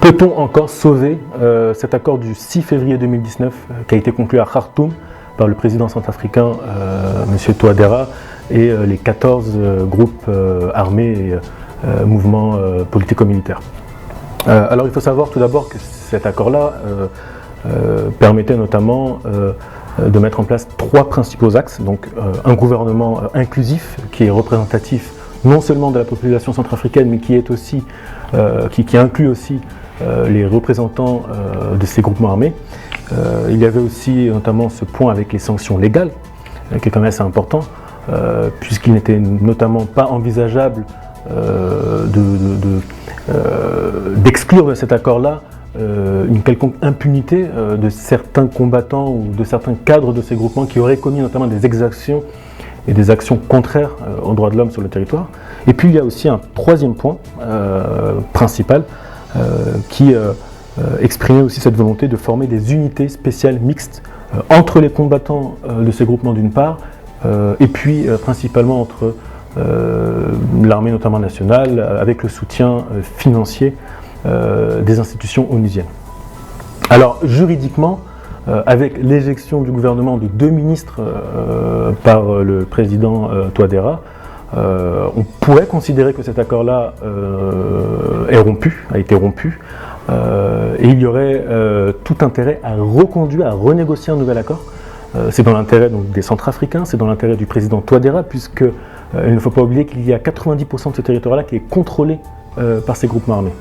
Peut-on encore sauver cet accord du 6 février 2019 qui a été conclu à Khartoum par le président centrafricain M. Touadéra et les 14 groupes armés et mouvements politico-militaires. Alors il faut savoir tout d'abord que cet accord-là permettait notamment de mettre en place 3 principaux axes, donc un gouvernement inclusif qui est représentatif non seulement de la population centrafricaine mais qui est aussi qui inclut aussi les représentants de ces groupements armés. Il y avait aussi notamment ce point avec les sanctions légales, qui est quand même assez important, puisqu'il n'était notamment pas envisageable d'exclure de cet accord-là une quelconque impunité de certains combattants ou de certains cadres de ces groupements qui auraient commis notamment des exactions et des actions contraires aux droits de l'homme sur le territoire. Et puis il y a aussi un 3e point principal qui exprimait aussi cette volonté de former des unités spéciales mixtes entre les combattants de ces groupements d'une part et puis principalement entre l'armée notamment nationale avec le soutien financier des institutions onusiennes. Alors juridiquement, avec l'éjection du gouvernement de 2 ministres par le président Touadéra, on pourrait considérer que cet accord-là a été rompu, et il y aurait tout intérêt à reconduire, à renégocier un nouvel accord. C'est dans l'intérêt des Centrafricains, c'est dans l'intérêt du président Touadéra, puisque il ne faut pas oublier qu'il y a 90% de ce territoire-là qui est contrôlé par ces groupements armés.